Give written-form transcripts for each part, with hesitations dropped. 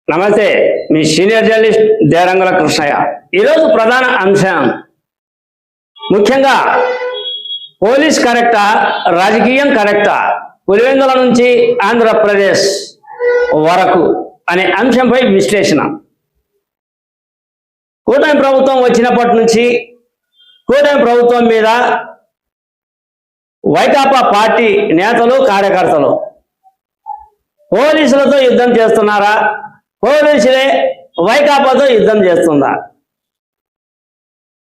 నమస్తే, మీ senior journalist Derangula Krishnaiah. ఈరోజు ప్రధాన అంశం ముఖ్యంగా పోలీస్ కరెక్టా, రాజకీయం కరెక్టా, పులివెందుల నుంచి ఆంధ్రప్రదేశ్ వరకు అనే అంశంపై విశ్లేషణ. కూటమి ప్రభుత్వం వచ్చినప్పటి నుంచి కూటమి ప్రభుత్వం మీద వైకాపా పార్టీ నేతలు, కార్యకర్తలు పోలీసులతో యుద్ధం చేస్తున్నారా, పోలీసులే వైకాపాతో యుద్ధం చేస్తుందా?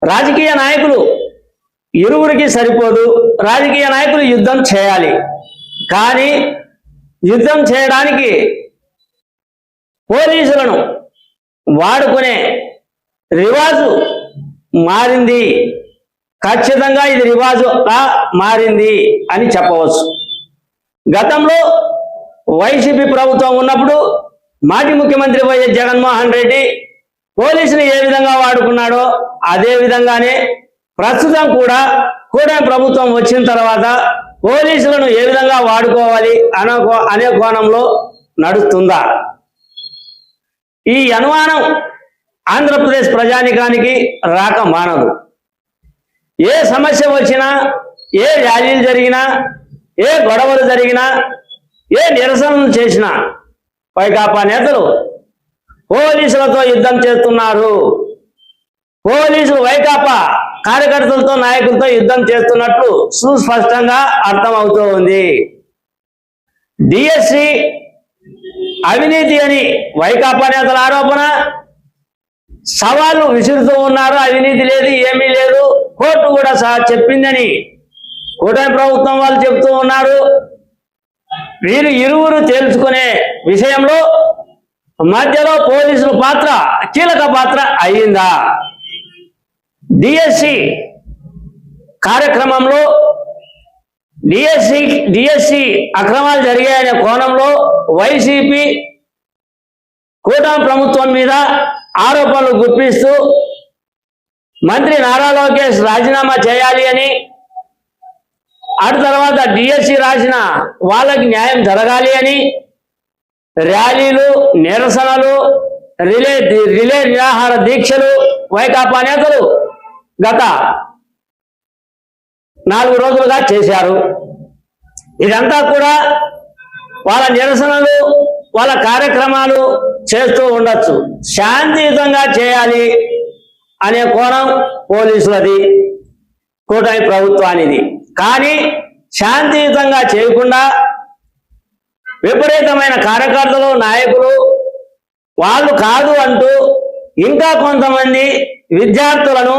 రాజకీయ నాయకులు ఇరువురికి సరిపోదు, రాజకీయ నాయకులు యుద్ధం చేయాలి. కానీ యుద్ధం చేయడానికి పోలీసులను వాడుకునే రివాజు మారింది. ఖచ్చితంగా ఇది రివాజుగా మారింది అని చెప్పవచ్చు. గతంలో వైసీపీ ప్రభుత్వం ఉన్నప్పుడు మాజీ ముఖ్యమంత్రి వైఎస్ జగన్మోహన్ రెడ్డి పోలీసులు ఏ విధంగా వాడుకున్నాడో అదే విధంగానే ప్రస్తుతం కూడా కూటమి ప్రభుత్వం వచ్చిన తర్వాత పోలీసులను ఏ విధంగా వాడుకోవాలి అనే కోణంలో నడుస్తుందా? ఈ అనుమానం ఆంధ్రప్రదేశ్ ప్రజానికానికి రాక మానదు. ఏ సమస్య వచ్చినా, ఏ ర్యాలీలు జరిగినా, ఏ గొడవలు జరిగినా, ఏ నిరసనలు చేసినా వైకాపా నేతలు పోలీసులతో యుద్ధం చేస్తున్నారు, పోలీసులు వైకాపా కార్యకర్తలతో, నాయకులతో యుద్ధం చేస్తున్నట్లు సుస్పష్టంగా అర్థమవుతూ ఉంది. డిఎస్సి అవినీతి అని వైకాపా నేతల ఆరోపణ, సవాళ్ళు విసురుతూ ఉన్నారు. అవినీతి లేదు, ఏమీ లేదు, కోర్టు కూడా చెప్పిందని కూటమి ప్రభుత్వం వాళ్ళు చెప్తూ ఉన్నారు. వీరు ఇరువురు తేల్చుకునే విషయంలో మధ్యలో పోలీసుల పాత్ర కీలక పాత్ర అయ్యిందా? డిఎస్సి కార్యక్రమంలో డిఎస్సి అక్రమాలు జరిగాయనే కోణంలో వైసీపీ కూటమి ప్రభుత్వం మీద ఆరోపణలు గుప్పిస్తూ మంత్రి నారా లోకేష్ రాజీనామా చేయాలి అని, అటు తర్వాత డిఎస్సి రాసిన వాళ్ళకి న్యాయం జరగాలి అని ర్యాలీలు, నిరసనలు, రిలే నిరాహార దీక్షలు వైకాపా నేతలు గత 4 రోజులుగా చేశారు. ఇదంతా కూడా వాళ్ళ నిరసనలు, వాళ్ళ కార్యక్రమాలు చేస్తూ ఉండొచ్చు. శాంతియుతంగా చేయాలి అనే కోణం పోలీసులది, కూటమి ప్రభుత్వానిది. కానీ శాంతియుతంగా చేయకుండా విపరీతమైన కార్యకర్తలు, నాయకులు వాళ్ళు కాదు అంటూ ఇంకా కొంతమంది విద్యార్థులను,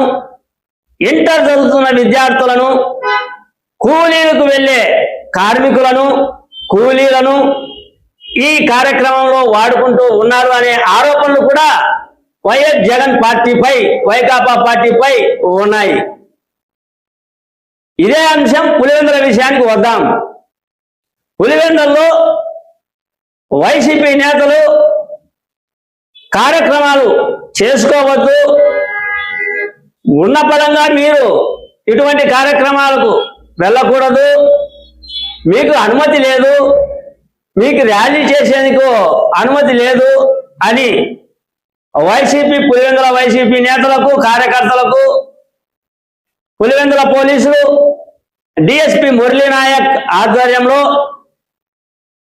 ఇంటర్ చదువుతున్న విద్యార్థులను, కూలీలకు వెళ్ళే కార్మికులను, కూలీలను ఈ కార్యక్రమంలో వాడుకుంటూ ఉన్నారు అనే ఆరోపణలు కూడా వైఎస్ జగన్ పార్టీపై, వైకాపా పార్టీపై ఉన్నాయి. ఇదే అంశం పులివెందుల విషయానికి వద్దాం. పులివెందుల్లో వైసీపీ నేతలు కార్యక్రమాలు చేసుకోవద్దు, ఉన్న పరంగా మీరు ఇటువంటి కార్యక్రమాలకు వెళ్ళకూడదు, మీకు అనుమతి లేదు, మీకు ర్యాలీ చేసేందుకు అనుమతి లేదు అని పులివెందుల వైసీపీ నేతలకు, కార్యకర్తలకు పులివెందుల పోలీసులు డిఎస్పీ మురళీ నాయక్ ఆధ్వర్యంలో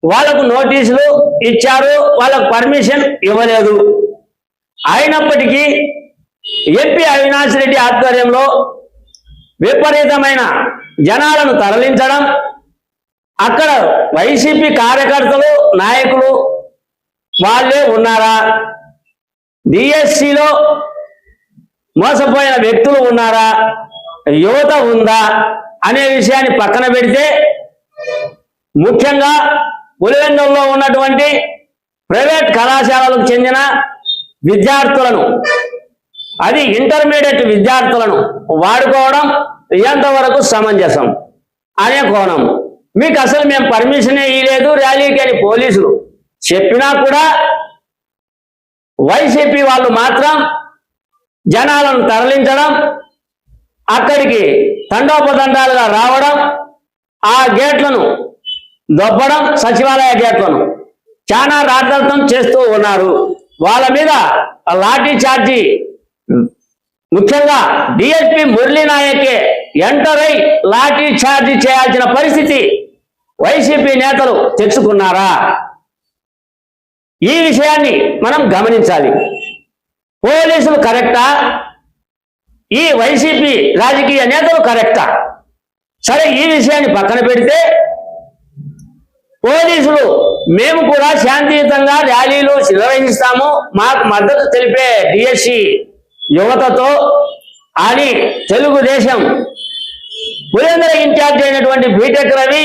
వాళ్లకు నోటీసులు ఇచ్చారు. వాళ్ళకు పర్మిషన్ ఇవ్వలేదు. అయినప్పటికీ ఎంపీ అవినాష్ రెడ్డి ఆధ్వర్యంలో విపరీతమైన జనాలను తరలించడం, అక్కడ వైసీపీ కార్యకర్తలు, నాయకులు వాళ్ళే ఉన్నారా, డిఎస్సిలో మోసపోయిన వ్యక్తులు ఉన్నారా, యువత ఉందా అనే విషయాన్ని పక్కన పెడితే, ముఖ్యంగా పులివెందుల్లో ఉన్నటువంటి ప్రైవేట్ కళాశాలలకు చెందిన విద్యార్థులను, అది ఇంటర్మీడియట్ విద్యార్థులను వాడుకోవడం ఎంతవరకు సమంజసం అనే కోణం. మీకు అసలు మేము పర్మిషనే ఇవ్వలేదు ర్యాలీకి అని పోలీసులు చెప్పినా కూడా వైసీపీ వాళ్ళు మాత్రం జనాలను తరలించడం, అక్కడికి తండోపతండాలుగా రావడం, ఆ గేట్లను దొబ్బడం, సచివాలయ గేట్లను చాలా రాద్ధాంతం చేస్తూ ఉన్నారు. వాళ్ళ మీద లాఠీ చార్జీ, ముఖ్యంగా డిఎస్పీ మురళీ నాయకే ఎంటర్ అయి లాఠీ చార్జీ చేయాల్సిన పరిస్థితి వైసీపీ నేతలు తెచ్చుకున్నారా? ఈ విషయాన్ని మనం గమనించాలి. పోలీసులు కరెక్టా? ఈ వైసీపీ రాజకీయ నేతలు కరెక్టా? సరే, ఈ విషయాన్ని పక్కన పెడితే పోలీసులు మేము కూడా శాంతియుతంగా ర్యాలీలు నిర్వహిస్తాము, మాకు మద్దతు తెలిపే డిఎస్సి యువతతో అని తెలుగుదేశం పులివెందుల ఇన్ఛార్జ్ అయినటువంటి బీటెక్ రవి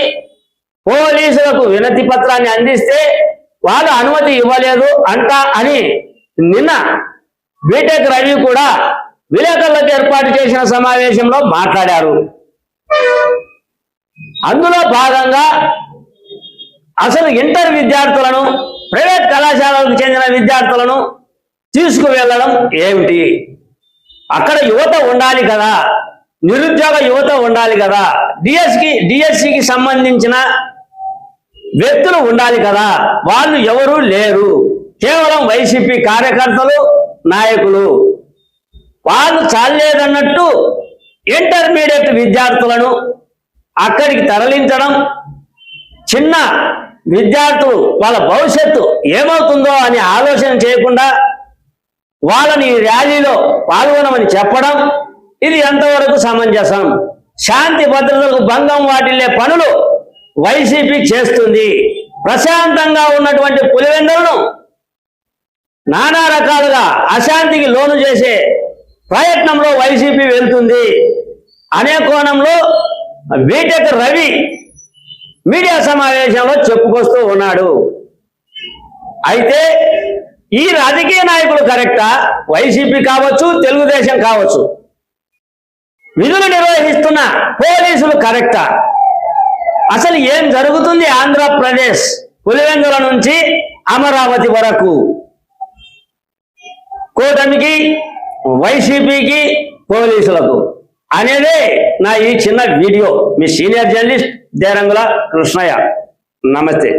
పోలీసులకు వినతి పత్రాన్ని అందిస్తే వాళ్ళు అనుమతి ఇవ్వలేదు అంట అని నిన్న బీటెక్ రవి కూడా విలేకరులకు ఏర్పాటు చేసిన సమావేశంలో మాట్లాడారు. అందులో భాగంగా అసలు ఇంటర్ విద్యార్థులను, ప్రైవేట్ కళాశాలకు చెందిన విద్యార్థులను తీసుకువెళ్ళడం ఏమిటి? అక్కడ యువత ఉండాలి కదా, నిరుద్యోగ యువత ఉండాలి కదా, డిఎస్సికి సంబంధించిన వ్యక్తులు ఉండాలి కదా, వాళ్ళు ఎవరూ లేరు. కేవలం వైసీపీ కార్యకర్తలు, నాయకులు. వాళ్ళు చాలేదన్నట్టు ఇంటర్మీడియట్ విద్యార్థులను అక్కడికి తరలించడం, చిన్న విద్యార్థులు వాళ్ళ భవిష్యత్తు ఏమవుతుందో అని ఆలోచన చేయకుండా వాళ్ళని ర్యాలీలో పాల్గొనమని చెప్పడం, ఇది ఎంతవరకు సమంజసం? శాంతి భద్రతలకు భంగం వాటిల్లే పనులు వైసీపీ చేస్తుంది. ప్రశాంతంగా ఉన్నటువంటి పులివెందులను నానా రకాలుగా అశాంతికి లోను చేసే ప్రయత్నంలో వైసీపీ వెళ్తుంది అనే కోణంలో బీటెక్ రవి మీడియా సమావేశంలో చెప్పుకొస్తూ ఉన్నాడు. అయితే ఈ రాజకీయ నాయకులు కరెక్టా? వైసీపీ కావచ్చు, తెలుగుదేశం కావచ్చు, విధులు నిర్వహిస్తున్న పోలీసులు కరెక్టా? అసలు ఏం జరుగుతుంది ఆంధ్రప్రదేశ్ పులివెందుల నుంచి అమరావతి వరకు? కూటమికి, వైసీపీకి, పోలీసులకు అనేదే నా ఈ చిన్న వీడియో. మీ సీనియర్ జర్నలిస్ట్ దేరంగుల కృష్ణయ్య. నమస్తే.